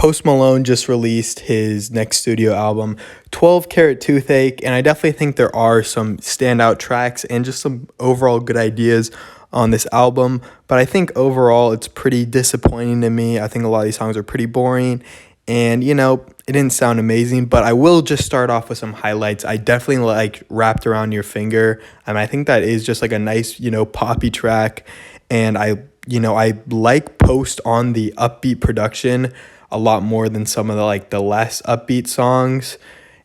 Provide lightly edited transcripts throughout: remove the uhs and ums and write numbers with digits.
Post Malone just released his next studio album, 12 Carat Toothache, and I definitely think there are some standout tracks and just some overall good ideas on this album. But I think overall it's pretty disappointing to me. I think a lot of these songs are pretty boring, and it didn't sound amazing. But I will just start off with some highlights. I definitely like Wrapped Around Your Finger. I think that is just like a nice, poppy track, and I like Post on the upbeat production a lot more than some of the less upbeat songs,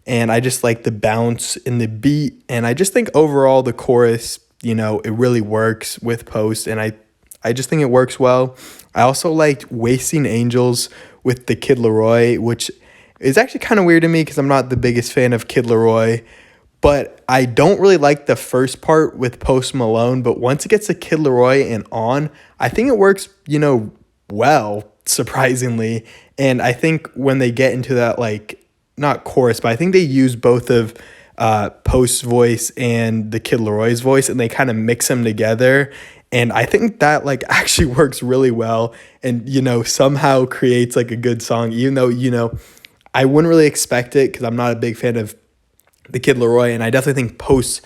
and I just like the bounce in the beat, and I just think overall the chorus, it really works with Post, and I just think it works well. I also liked Wasting Angels with the Kid Laroi, which is actually kind of weird to me because I'm not the biggest fan of Kid Laroi, but I don't really like the first part with Post Malone, but once it gets to Kid Laroi and on, I think it works, well, surprisingly. And I think when they get into that, not chorus, but I think they use both of Post's voice and the Kid Laroi's voice, and they kind of mix them together. And I think that actually works really well and, somehow creates a good song, even though, I wouldn't really expect it because I'm not a big fan of the Kid Laroi, and I definitely think Post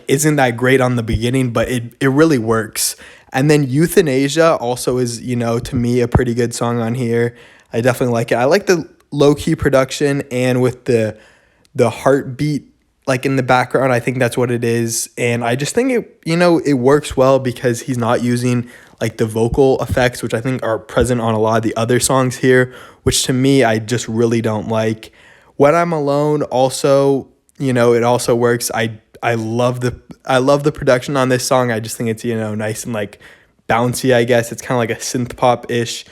isn't that great on the beginning, but it really works. And then Euthanasia also is, to me, a pretty good song on here. I definitely like it. I like the low-key production, and with the heartbeat in the background, I think that's what it is. And I just think it works well because he's not using the vocal effects, which I think are present on a lot of the other songs here, which to me I just really don't like. When I'm Alone also, it also works. I love the production on this song. I just think it's, nice and bouncy, I guess. It's kind of like a synth pop-ish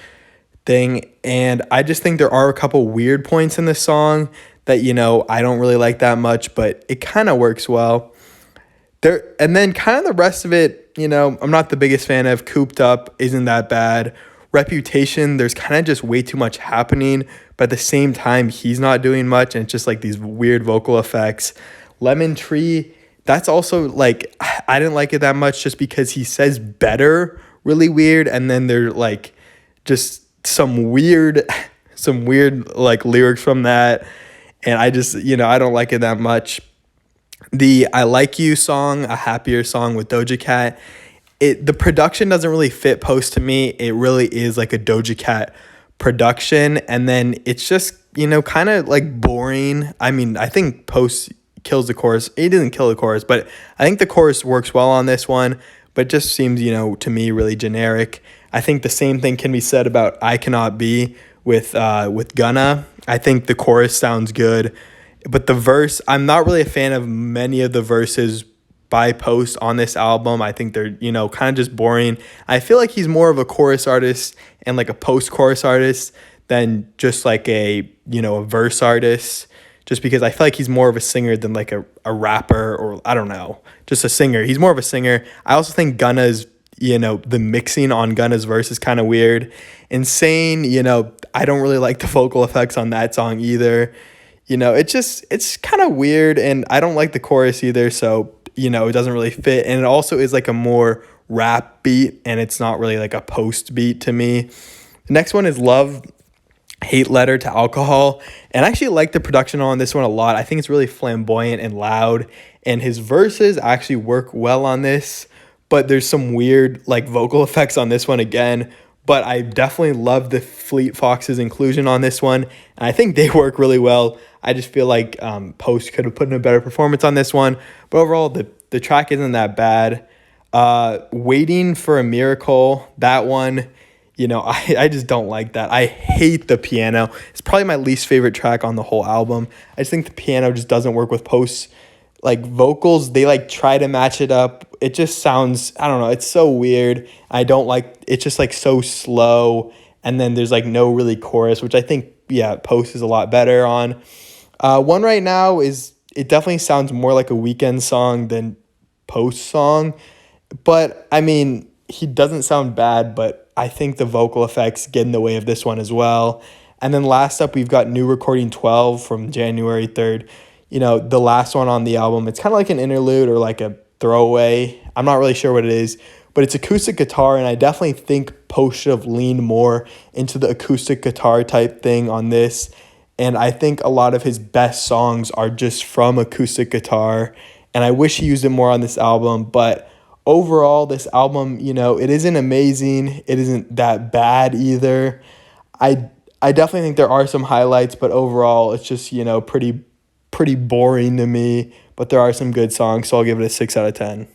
thing. And I just think there are a couple weird points in this song that, I don't really like that much, but it kind of works well. And then kind of the rest of it, I'm not the biggest fan of. Cooped Up isn't that bad. Reputation, there's kind of just way too much happening, but at the same time, he's not doing much, and it's just these weird vocal effects. Lemon Tree, that's also I didn't like it that much just because he says better really weird, and then there just some weird lyrics from that, and I just I don't like it that much. The I Like You song, A Happier Song with Doja Cat, the production doesn't really fit Post to me. It really is a Doja Cat production, and then it's just kind of boring. I think Post kills the chorus. He doesn't kill the chorus, but I think the chorus works well on this one, but just seems to me really generic. I think the same thing can be said about I Cannot Be with Gunna. I think the chorus sounds good, but the verse, I'm not really a fan of many of the verses by Post on this album. I think they're, kind of just boring. I feel like he's more of a chorus artist and a post-chorus artist than just a verse artist, just because I feel like he's more of a singer than a rapper, or I don't know, just a singer. He's more of a singer. I also think Gunna's, the mixing on Gunna's verse is kind of weird. Insane, I don't really like the vocal effects on that song either. It's kind of weird, and I don't like the chorus either, so, it doesn't really fit. And it also is a more rap beat, and it's not really a Post beat to me. The next one is Love Hate Letter to Alcohol, and I actually like the production on this one a lot. I think it's really flamboyant and loud, and his verses actually work well on this, but there's some weird vocal effects on this one again. But I definitely love the Fleet Foxes inclusion on this one, and I think they work really well. I just feel like Post could have put in a better performance on this one, but overall the track isn't that bad. Waiting for a Miracle, that one, I just don't like that. I hate the piano. It's probably my least favorite track on the whole album. I just think the piano just doesn't work with Post's vocals. They try to match it up. It just sounds, I don't know, it's so weird. I don't like, it's just so slow, and then there's no really chorus, which I think, Post is a lot better on. One Right Now it definitely sounds more like a Weeknd song than Post song, but he doesn't sound bad, but I think the vocal effects get in the way of this one as well. And then last up, we've got New Recording 12 from January 3rd. The last one on the album. It's kind of like an interlude or a throwaway. I'm not really sure what it is, but it's acoustic guitar, and I definitely think Post should have leaned more into the acoustic guitar type thing on this. And I think a lot of his best songs are just from acoustic guitar. And I wish he used it more on this album. But overall, this album, it isn't amazing. It isn't that bad either. I I definitely think there are some highlights, but overall, it's just, pretty boring to me. But there are some good songs, so I'll give it a 6 out of 10.